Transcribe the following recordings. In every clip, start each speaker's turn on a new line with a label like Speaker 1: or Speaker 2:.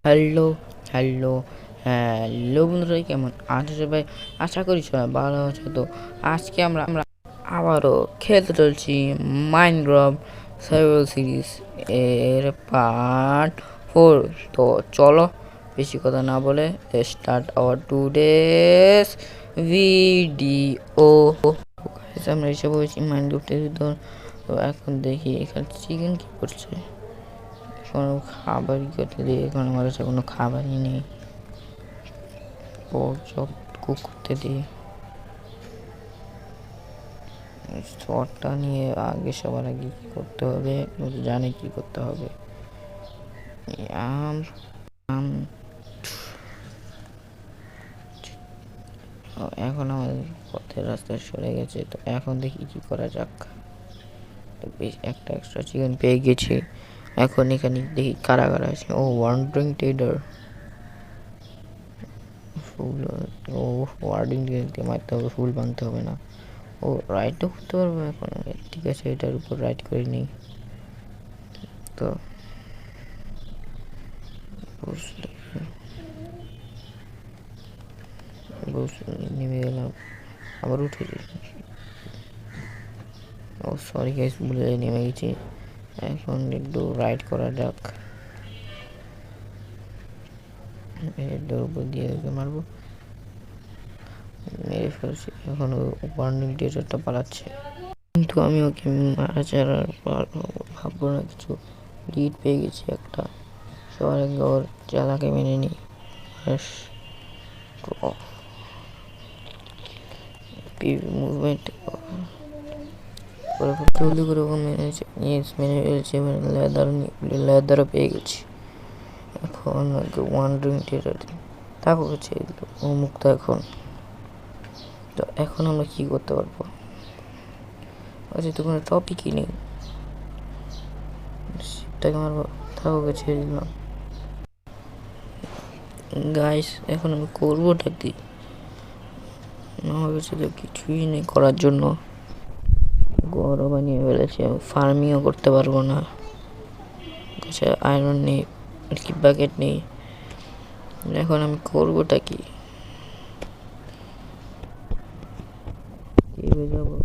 Speaker 1: Hello, hello, hello বন্ধুরা, কেমন আছো সবাই? আশা করি সবাই ভালো আছো। তো আজকে আমরা আবারও খেলতে চলছি মাইনক্রাফট সার্ভাইভাল সিরিজ এর পার্ট 4। তো চলো বেশি কথা না বলে স্টার্ট আওয়ার টুডেস ভিডিও। আমরা এসে বলছি মাইনক্রাফটের ভিতর। তো এখন দেখি এখানে চিকেন কি করছে, কোনো খাবারই করতে দিই। এখন আমার কাছে কোনো খাবারই নেই। পোর্ক চপ কুক করতে দিই। শটটা নিয়ে আগে সবার আগে কী করতে হবে, জানি কী করতে হবে। আম আম এখন আমাদের পথের রাস্তায় সরে গেছে। তো এখন দেখি কি করা যাক। তো বেশ একটা এক্সট্রা চিকেন পেয়ে গেছি। এখন এখানে দেখি কারা কারা আছে। ও ওয়ান্ডারিং ট্রেডার, ফুল। ও ওয়ার্ডিং দিয়ে মারতে হবে, ফুল ভাঙতে হবে না। ও রাইডও করতে পারবো এখন। ঠিক আছে, এটার উপর রাইড করে নিই। তো নেমে গেলাম, আবার উঠে ও সরি গাইস, ভুলে নেমে গেছি। এখন একটু রাইড করা যাক। এটার উপর দিয়ে মারবো, মেরে ফেলছি। এখন ওয়ার্নিং ডেটারটা পালাচ্ছে, কিন্তু আমি ওকে মারা ছাড়ার ভাববো না কিছু। লিড পেয়ে গেছি একটা। সবার আগে ওর চালাকে মেনে নিই। মুভমেন্ট জলদি করে ওকে মেনে ফেলছি। লেদারও পেয়ে গেছি। এখন ওয়ান্ডারিং টেরার তাকে ছেড়ে দিল, ও মুক্ত এখন। তো এখন আমরা কী করতে পারবো? আচ্ছা, তো কোনো টপিকই নেই। শিপটাকে মারবো, তাকে ছেড়ে দিলাম। গাইস, এখন আমি করবোটা কি? আমার কাছে তো কিছুই নেই করার জন্য। ঘরও বানিয়ে ফেলেছি, আমি ফার্মিংও করতে পারবো না। কাছে আয়রন নেই, আর কি বাকেট নেই। এখন আমি করবোটা কি? কেবে যাবো?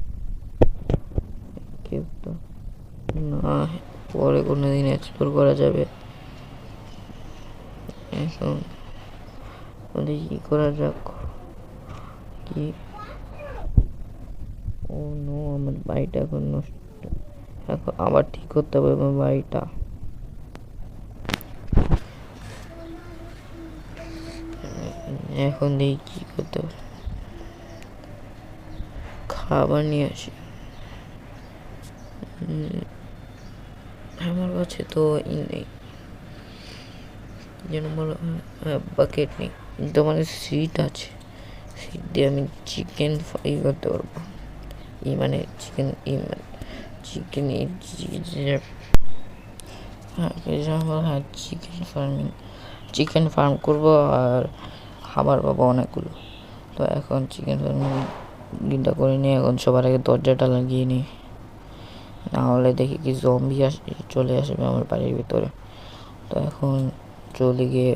Speaker 1: কেব তো না, পরে কোনো দিন এক্সপ্লোর করা যাবে। এখন ওদের কী করা যাক? কি? ও নো, আমার বাড়িটা এখন নষ্ট। এখন আবার ঠিক করতে হবে আমার বাড়িটা। এখন দেখি কী করতে হবে। খাবার নিয়ে আসি। আমার কাছে তো নেই, যেন বলো বাকেট নেই, কিন্তু আমার সিট আছে। সিট দিয়ে আমি চিকেন ফ্রাই করতে পারবো। মানে চিকেন হ্যাঁ, চিকেন ফার্ম করবো আর খাবার পাবো অনেকগুলো। তো এখন চিকেন ফার্মিংটা করে নিই। এখন সবার আগে দরজাটা লাগিয়ে নিই, নাহলে দেখি কি জম্বি চলে আসবে আমার বাড়ির ভিতরে। তো এখন চলে গিয়ে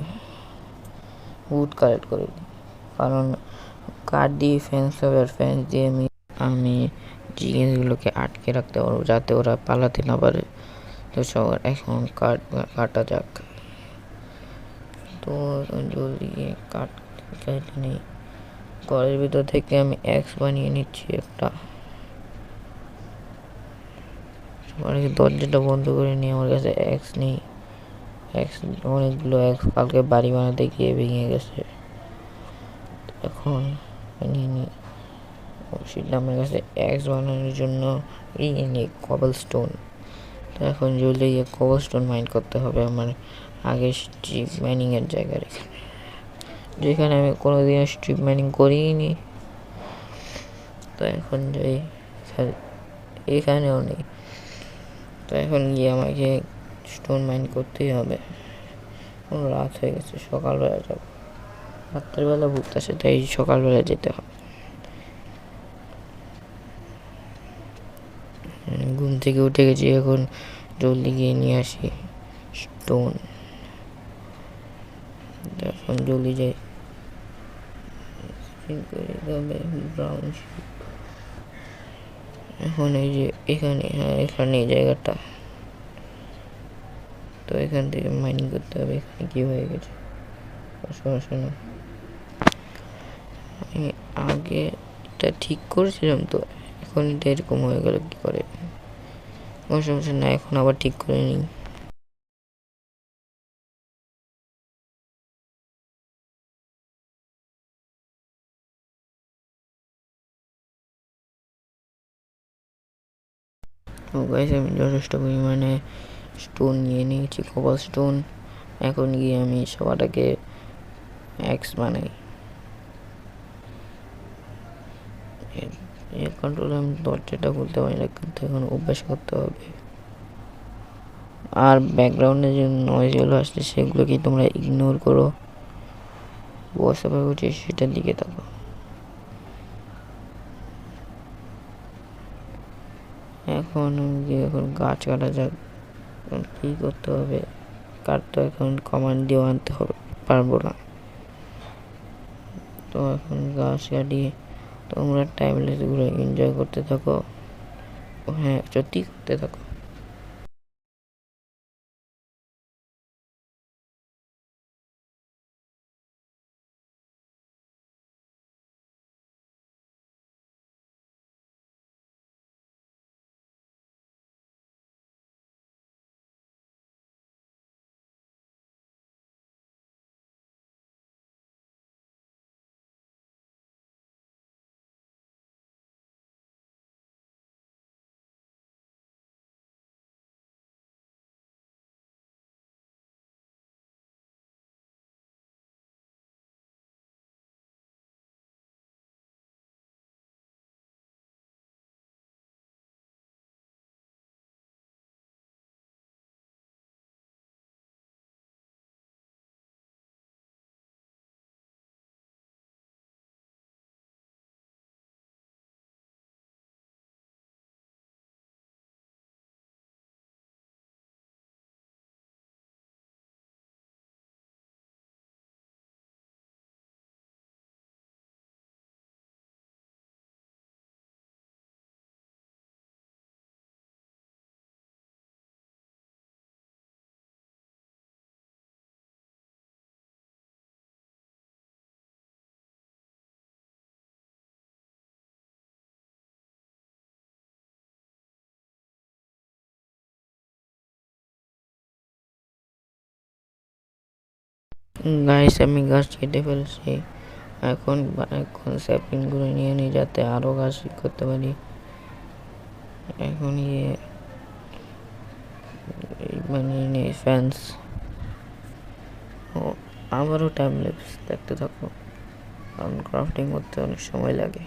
Speaker 1: উড কালেক্ট করে নিই, কারণ কাঠ দিয়ে ফেন্স হবে, আর ফেন্স দিয়ে আমি জিনিসগুলোকে আটকে রাখতে পারবো যাতে ওরা পালাতে না পারে। তো সবার এখন কাটা যাক। তো জলদি কাট কেটে নিই। ঘরের ভিতর থেকে আমি এক্স বানিয়ে নিচ্ছি একটা। সবার আগে দরজাটা বন্ধ করে নিই। আমার কাছে এক্স নেই, অনেকগুলো এক্স কালকে বাড়ি বানাতে গিয়ে ভেঙে গেছে। এখন নিয়ে নিই। আমার কাছে এক্স বানানোর জন্য নিই কবল স্টোন। তো এখন জলদি গিয়ে কবল স্টোন মাইন করতে হবে আমার আগে স্ট্রিপ মাইনিংয়ের জায়গার এখানে, যেখানে আমি কোনোদিনও স্ট্রিপ মাইনিং করিনি। তো এখন যাই, এখানেও নেই। তো এখন গিয়ে আমাকে স্টোন মাইন করতেই হবে। রাত হয়ে গেছে, সকালবেলা যাবো। রাত্রেবেলা ভুগতে আসে, তাই সকালবেলা যেতে হবে। ঘুম থেকে উঠে গেছি, এখন জলদি গিয়ে নিয়ে আসি স্টোন। তো এখন জলদি যাই, ব্রাউন। এখন এই যে এখানে, হ্যাঁ এখানে এই জায়গাটা, তো এখান থেকে মাইনিং করতে হবে। এখানে কি হয়ে গেছে সমস্যা না, আমি আগে এটা ঠিক করেছিলাম, তো এখন এটা এরকম হয়ে গেল কি করে, কোনো সমস্যা না, এখন আবার ঠিক করে নিই। ও গাইস, আমি যথেষ্ট পরিমাণে স্টোন নিয়ে নিয়েছি, কপাল স্টোন। এখন গিয়ে আমি সবাটাকে এক্স বানাই। এই কন্ট্রোলে আমি দরজাটা খুলতে পারি না, কিন্তু এখন অভ্যাস করতে হবে। আর ব্যাকগ্রাউন্ডে যে নয়েজগুলো আসছে সেগুলোকে তোমরা ইগনোর করো, বসে করছি সেটার দিকে থাকো। এখন এখন গাছ কাটা যাক, কী করতে হবে, কাটতে এখন কমান্ড দিয়ে আনতে হবে, পারবো না। তো এখন গাছ কাটিয়ে তোমরা টাইমলেসগুলো এনজয় করতে থাকো, হ্যাঁ সত্যি করতে থাকো। গাইস, আমি গাছ কেটে ফেলছি, এখন এখন স্যাপলিংগুলো নিয়ে নিই যাতে আরও গাছ করতে পারি। এখন গিয়ে বানিয়ে নিই ফ্যান্স। ও আবারও টাইম ল্যাপস দেখতে থাকো, কারণ ক্রাফটিং করতে অনেক সময় লাগে।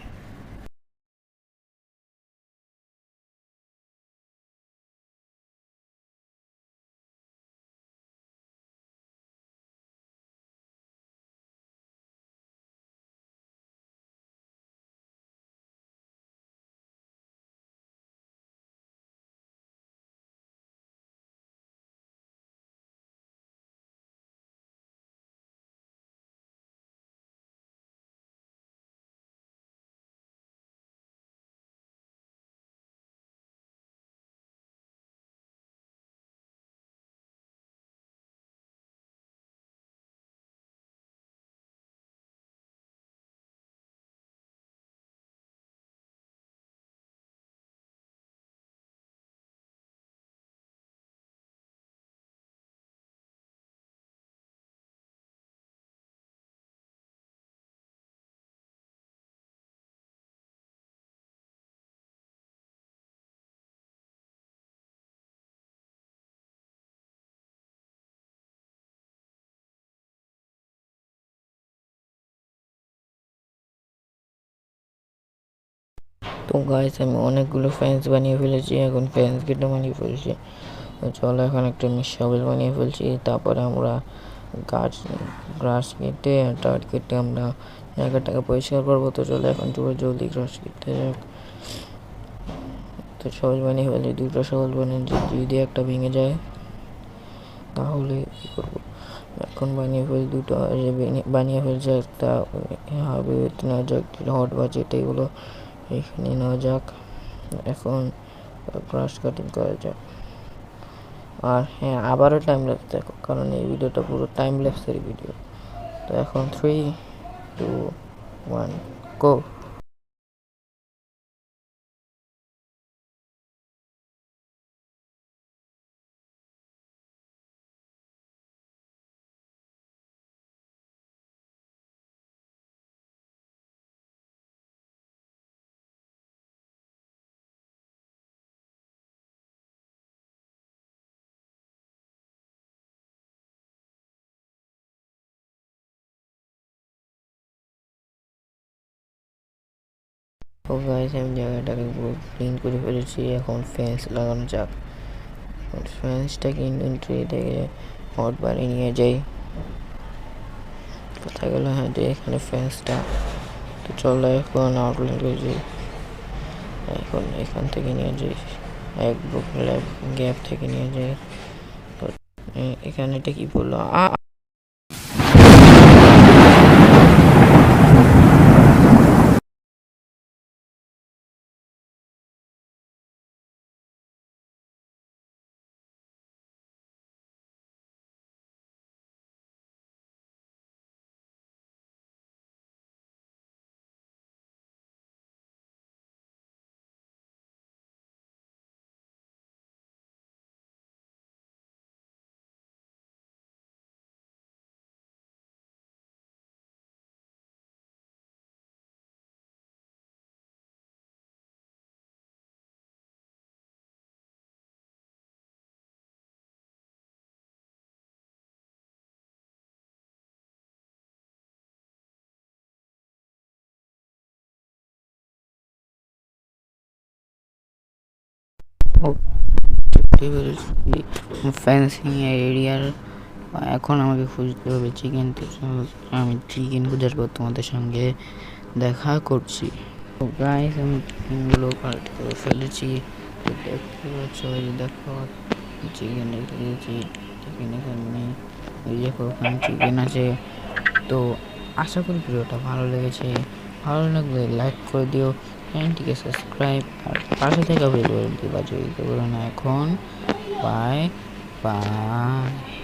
Speaker 1: তো গাইস, আমি অনেকগুলো ফ্যান্স বানিয়ে ফেলেছি, এখন ফ্যান্স কেটে বানিয়ে ফেলছি। চলো এখন একটা মিশাবেল বানিয়ে ফেলছি, তারপরে আমরা গ্রাস কেটে টাট কেটে আমরা জায়গাটাকে পরিষ্কার করবো। তো চলো এখন জলদি গ্রাস কেটে যাক। তো সহজ বানিয়ে ফেলি, দুটো সহজ বানিয়ে, যদি একটা ভেঙে যায় তাহলে কী করবো, এখন বানিয়ে ফেলছে দুটো, বানিয়ে ফেলছে একটা হাবিতে নেওয়া যাক, হট বাজেট এগুলো এখানে নেওয়া যাক। এখন ব্রাশ কাটিং করা যাক। আর হ্যাঁ, আবারও টাইম ল্যাপস দেখো, কারণ এই ভিডিওটা পুরো টাইম ল্যাপসের ভিডিও। তো এখন 3, 2, 1 গো। ও গাইস, আমি জায়গাটাকে পুরো ক্লিন করে ফেলেছি। এখন ফেন্স লাগানো যাক। ফেন্সটাকে ইনভেন্টরি থেকে হট বানিয়ে নিয়ে যাই। কোথায় গেল? হ্যাঁ, যে এখানে ফেন্সটা। তো চলো এখন আউটলাইন করে যাই। এখন এখান থেকে নিয়ে যাই, এক বুক গ্যাপ থেকে নিয়ে যাই। তো এখানে এটা কি বললো? ফেন্সিং এরিয়ার এখন আমাকে খুঁজতে হবে চিকেন। আমি চিকেন খোঁজার পর তোমাদের সঙ্গে দেখা করছি। তো গাইস, আমি চিকেনগুলো কালেক্ট করে ফেলেছি। তো দেখতে পাচ্ছ, এই দেখো চিকেন রেখে দিয়েছি। চিকেন এখানে নেই, এই দেখো ওখানে চিকেন আছে। তো আশা করি ভিডিওটা ভালো লেগেছে। ভালো লাগলে লাইক করে দিও, চ্যানেলটিকে সাবস্ক্রাইব আর পাশে থাকা বেল বাটনটি বাজিয়ে দিতে বলো না। এখন বাই বাই।